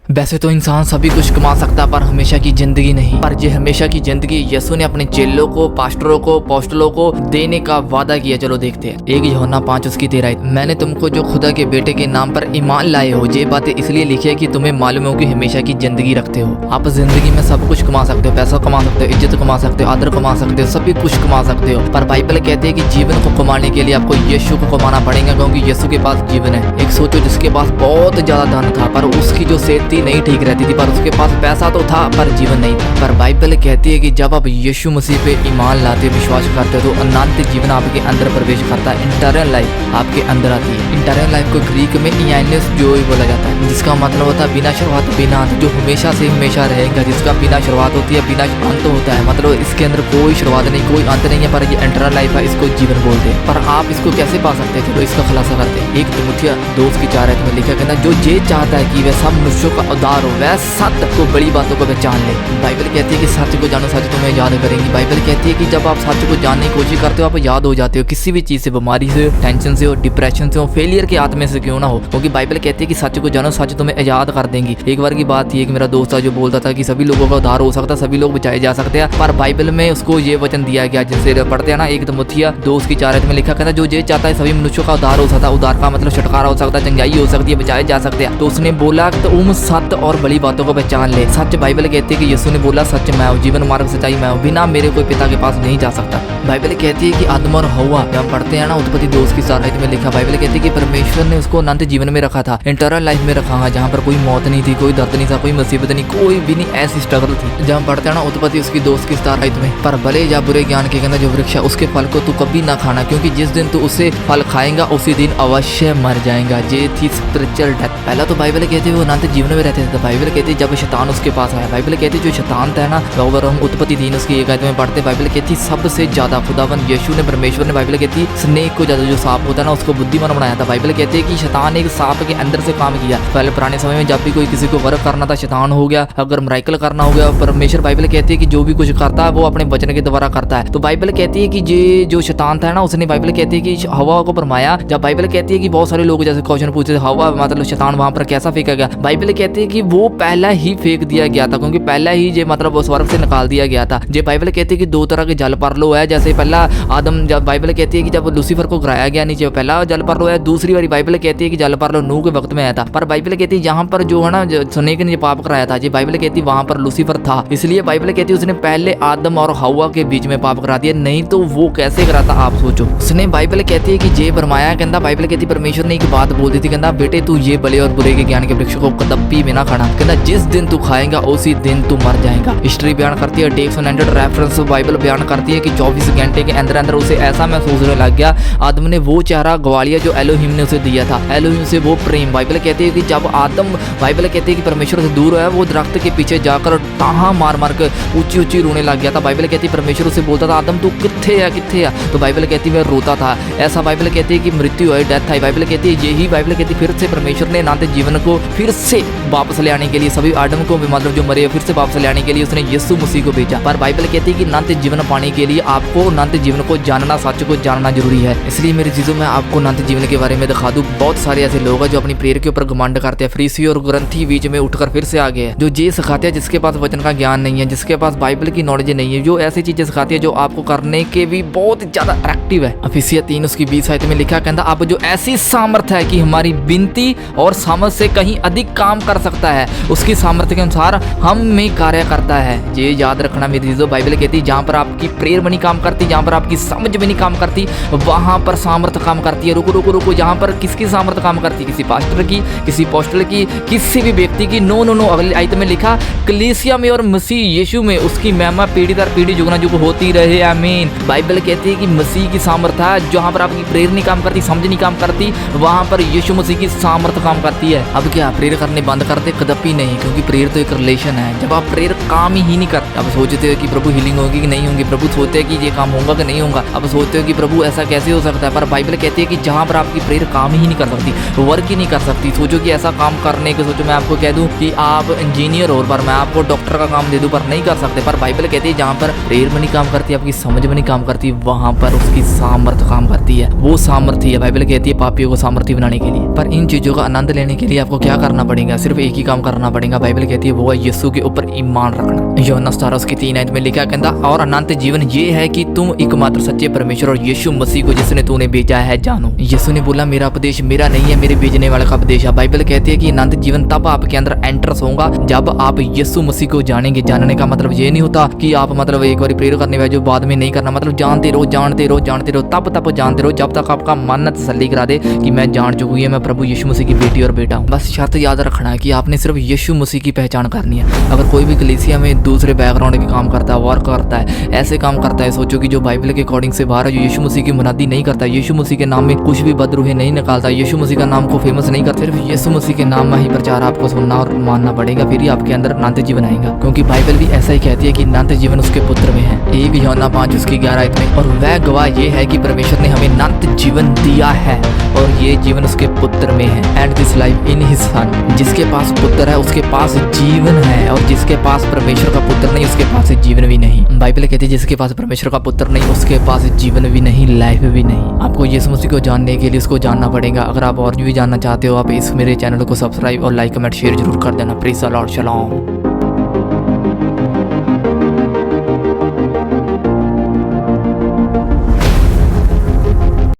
वैसे तो इंसान सभी कुछ कमा सकता है पर हमेशा की जिंदगी नहीं। पर ये हमेशा की जिंदगी यीशु ने अपने चेलों को, पास्टरों को, पोस्टलों को देने का वादा किया। चलो देखते हैं। 1 यूहन्ना 5 उसकी 13, मैंने तुमको जो खुदा के बेटे के नाम पर ईमान लाए हो, ये बातें इसलिए लिखी है कि तुम्हें मालूम हो कि हमेशा की जिंदगी रखते हो। आप जिंदगी में सब कुछ कमा सकते हो, पैसा कमा सकते हो, इज्जत कमा सकते हो, आदर कमा सकते हो, सभी कुछ कमा सकते हो। पर बाइबल कहते हैं कि जीवन को कमाने के लिए आपको यीशु को कमाना पड़ेगा, क्योंकि यीशु के पास जीवन है। एक सोचो जिसके पास बहुत ज्यादा धन था पर उसकी जो सेहत थी नहीं ठीक रहती थी, पर उसके पास पैसा तो था पर जीवन नहीं था। पर बाइबल कहती है कि जब आप यीशु मसीह पे ईमान लाते, विश्वास करते हो तो अनंत जीवन आपके अंदर प्रवेश करता है। इंटरनल लाइफ आपके अंदर आती है। इंटरनल लाइफ को ग्रीक में इयानिस जोई बोला जाता है, जिसका मतलब होता है बिना शुरुआत बिना अंत, जो हमेशा से हमेशा रहेगा, जिसका बिना शुरुआत होती है बिना अंत होता है। मतलब इसके अंदर कोई शुरुआत नहीं, कोई अंत नहीं है, पर ये इंटरनल लाइफ है, इसको जीवन बोलते हैं। पर आप इसको कैसे पा सकते हैं? चलो इसका खुलासा करते हैं। 1 तिमुथियुस 2:4 में लिखा कहना, जो ये चाहता है कि वह सब मनुष्यों का उद्धार हो, वह सत्य को, बड़ी बातों को पहचान ले। बाइबल कहती है कि सच को जानो, सच तुम्हें याद करेंगी। बाइबल कहती है कि जब आप सच को जानने की कोशिश करते हो आप याद हो जाते हो, किसी भी चीज से, बीमारी से, टेंशन से हो, डिप्रेशन से हो, फेलियर के आत्मे से क्यों ना हो, क्योंकि बाइबल कहती है कि सच को जानो, सच तुम्हें याद कर देंगी। एक बार की बात थी, एक मेरा दोस्त था जो बोलता था कि सभी लोगों का उद्धार हो सकता है, सभी लोग बचाए जा सकते हैं, पर बाइबल में उसको ये वचन दिया गया जिसे पढ़ते हैं ना, 1 तिमुथियुस 2:4 में लिखा कहता, जो ये चाहता है सभी मनुष्यों का उद्धार हो सकता है। उद्धार का मतलब छुटकारा हो सकता है, चंगाई हो सकती है, बचाए जा सकते हैं। तो उसने बोला तो सत्य और बड़ी बातों को पहचान ले। सच बाइबल कहती है कि यीशु ने बोला, सच मैं हूँ, जीवन मार्ग सच्चाई मैं हूँ, बिना मेरे कोई पिता के पास नहीं जा सकता। बाइबल कहती है कि आदम और हव्वा, जब हम पढ़ते हैं ना उत्पत्ति 2:7 में लिखा, बाइबल कहती है कि परमेश्वर ने उसको अनंत जीवन में रखा था, इंटरनल लाइफ में रखा है, जहाँ पर कोई मौत नहीं थी, कोई दर्द नहीं था, कोई मुसीबत नहीं, कोई भी नहीं ऐसी स्ट्रगल थी। जब हम पढ़ते हैं ना उत्पत्ति उसकी 2:7 में, पर भले या बुरे ज्ञान के कहना जो वृक्ष है उसके फल को तू कभी ना खाना, क्योंकि जिस दिन तू उसे फल खाएगा उसी दिन अवश्य मर जाएगा। ये थी स्पिरिचुअल डेथ। पहला तो बाइबल कहती है वो अनंत जीवन में रहते थे। तो बाइबल कहती है जब शैतान उसके पास आया, बाइबल कहती है जो शैतान था ना, अगर हम उत्पत्ति 3 उसकी 1 में पढ़ते, बाइबल कहती सबसे ज्यादा खुदावन यीशु ने, परमेश्वर ने, बाइबल कहती स्नेक को ज्यादा, जो सांप होता है ना उसको बुद्धिमान बनाया था। बाइबल कहती है कि शैतान एक सांप के अंदर से काम किया। पहले पुराने समय में जब भी कोई किसी को वर्क करना था शैतान हो गया, अगर मिरेकल करना हो गया, परमेश्वर बाइबल कहती है कि जो भी कुछ करता है वो अपने वचन के द्वारा करता है। तो बाइबल कहती है कि ये जो शैतान था ना उसने, बाइबल कहती है कि हवा को फरमाया। जब बाइबल कहती है कि बहुत सारे लोग जैसे क्वेश्चन पूछते हवा मतलब शैतान वहां पर कैसा फेंका गया, बाइबल कहती है कि वो पहला ही फेंक दिया गया था, क्योंकि पहला ही ये मतलब वो स्वर्ग से निकाल दिया गया था। ये बाइबल कहती है कि 2 तरह के जल परलो है, जैसे पहला आदम, जब बाइबल कहती है कि जब लूसीफर को गिराया गया नीचे, पहला जल परलो है। दूसरी बारी बाइबल कहती है कि जल परलो नूह के वक्त में आया था। पर बाइबल कहती है यहाँ पर जो है ना स्नेक ने पाप कराया था, ये बाइबल कहती है वहां पर लूसीफर था, इसलिए बाइबल कहती है उसने पहले आदम और हवा के बीच में पाप करा दिया, नहीं तो वो कैसे कराता आप सोचो। उसने बाइबल कहती है कि जे फरमाया, कहता बाइबल कहती परमेश्वर ने एक बात बोल दी थी, कहता बेटे तू ये भले और बुरे के ज्ञान के वृक्ष को कदपी में ना खाना, कहता जिस दिन तू खाएगा उसी दिन तू मर जाएगा। हिस्ट्री बयान करती है, टेक्स्ट एंड रेफरेंस बाइबल बयान करती है कि 24 घंटे के अंदर अंदर उसे ऐसा महसूस होने लग गया, आदम ने वो चेहरा गवा लिया जो एलोहिम ने उसे दिया था, एलोहिम से वो प्रेम। बाइबल कहती है कि जब आदम, बाइबल कहती है कि परमेश्वर से दूर है, वो दरख्त के पीछे जाकर टाहा मार मार के ऊंची ऊंची रोने लग गया था। बाइबल कहती है परमेश्वर उसे बोलता था आदम तू किथे है, किथे है, तो बाइबल कहती है वह रोता था। ऐसा बाइबल कहती है कि मृत्यु है, डेथ है। बाइबल कहती है यही बाइबल कहती है फिर से परमेश्वर ने अनंत जीवन को फिर से वापस ले आने के लिए, सभी आदम को भी मतलब जो मरे फिर से वापस ले आने के लिए उसने यीशु मसीह को भेजा। पर बाइबल कहती है कि अनंत जीवन पाने के लिए आपको अनंत जीवन को जानना, सच को जानना जरूरी है। इसलिए मेरी चीजों में आपको अनंत जीवन के बारे में दिखा दूं। बहुत सारे ऐसे लोग हैं जो अपनी प्रेयर के ऊपर घमंड करते हैं, फरीसी और ग्रंथी बीच में उठकर फिर से आ गए, जो ये सिखाते हैं जिसके पास वचन का ज्ञान नहीं है, जिसके पास बाइबल की नॉलेज नहीं है, जो ऐसी चीजें सिखाती है जो आपको करने के भी बहुत ज्यादा अट्रैक्टिव है। इफिसियंस 3 उसकी 20 में लिखा कहता अब जो ऐसी सामर्थ है कि हमारी विनती और समझ से कहीं अधिक काम कर सकता है, उसकी सामर्थ्य के अनुसार हम में कार्य करता है। ये याद रखना मेरी चीजों, बाइबल कहती है जहाँ पर आपकी प्रेयर में नहीं काम करती, जहाँ पर आपकी समझ में नहीं काम करती, वहां पर सामर्थ्य काम करती है। रुको रुको रुको, जहाँ पर किसकी सामर्थ्य काम करती है? किसी पास्टर की, किसी पोस्टल की, किसी भी व्यक्ति की? No no no. अगली आयत में लिखा कलीसिया में और मसीह यीशु में उसकी महिमा पीढ़ी दर पीढ़ी जुगना जुग होती रहे, आमीन। बाइबल कहती है कि मसीह की सामर्थ्य है, जहाँ पर आपकी प्रेयर नहीं काम करती, समझ नहीं काम करती, वहां पर यीशु मसीह की सामर्थ्य काम करती है। अब क्या प्रेयर करने बंद करते? कदपि नहीं, क्योंकि प्रेयर तो एक रिलेशन है। जब आप प्रेयर काम ही नहीं करते, आप सोचते हो कि प्रभु हीलिंग होगी कि नहीं होगी, प्रभु सोचते हैं कि ये काम होगा कि नहीं होगा, आप सोचते हो कि प्रभु ऐसा कैसे हो सकता है। पर बाइबल कहती है कि जहाँ पर आपकी प्रेयर काम ही नहीं कर सकती, वर्क ही नहीं कर सकती, सोचो कि ऐसा काम करने के, सोचो मैं आपको कह दूं कि आप इंजीनियर हो पर मैं आपको डॉक्टर का काम दे दूं, पर नहीं कर सकते। पर बाइबल कहती है जहाँ पर प्रेयर में नहीं काम करती, आपकी समझ में नहीं काम करती, वहां पर उसकी सामर्थ्य काम करती है। वो सामर्थ्य है, बाइबल कहती है पापियों को सामर्थ्य बनाने के लिए। पर इन चीजों का आनंद लेने के लिए आपको क्या करना पड़ेगा? सिर्फ सिर्फ एक ही काम करना पड़ेगा। बाइबल कहती है वो है यीशु के ऊपर ईमान रखना। यूहन्ना 17:3 में लिखा कहता और अनंत जीवन ये है कि तुम एकमात्र सच्चे परमेश्वर और यीशु मसीह को जिसने तूने भेजा है जानो। यीशु ने बोला मेरा उपदेश मेरा नहीं है, मेरे भेजने वाले का उपदेश है। बाइबल कहती है कि अनंत जीवन तब आपके अंदर एंटर्स होगा जब आप यीशु मसीह को जानेंगे। जानने का मतलब ये नहीं होता कि आप मतलब एक बार प्रेयर करने वाले जो बाद में नहीं करना, मतलब जानते रहो जानते रहो जानते रहो, तब जानते रहो जब तक आपका मन तसल्ली करा दे कि मैं जान चुकी है, मैं प्रभु यीशु मसीह की बेटी और बेटा हूँ। बस शर्त याद रखना है कि आपने सिर्फ यीशु मसीह की पहचान करनी है। अगर कोई भी कलीसिया में दूसरे बैकग्राउंड के काम करता है, वर्क करता है, ऐसे काम करता है, सोचो कि जो बाइबल के अकॉर्डिंग से बाहर है, जो यीशु मसीह की मुनादी नहीं करता, यीशु मसीह के नाम में कुछ भी बदरूहे नहीं निकालता, यीशु मसीह का नाम को फेमस नहीं करता, सिर्फ यीशु मसीह के नाम में ही प्रचार आपको सुनना और मानना पड़ेगा, फिर ही आपके अंदर अनंत जीवन आएगा। क्योंकि बाइबल भी ऐसा ही कहती है कि अनंत जीवन उसके पुत्र में है। 1 यूहन्ना 5:11 में, और वह गवाह ये है कि परमेश्वर ने हमें अनंत जीवन दिया है और ये जीवन उसके पुत्र में है। And this life in his son. जिसके पास पुत्र है उसके पास जीवन है, और जिसके पास परमेश्वर का पुत्र नहीं उसके पास जीवन भी नहीं। बाइबल कहती है जिसके पास परमेश्वर का पुत्र नहीं उसके पास जीवन भी नहीं, लाइफ भी नहीं। आपको यीशु मसीह को जानने के लिए उसको जानना पड़ेगा। अगर आप और भी जानना चाहते हो आप इस मेरे चैनल को सब्सक्राइब और लाइक कमेंट शेयर जरूर कर देना। Praise the lord, शलोम।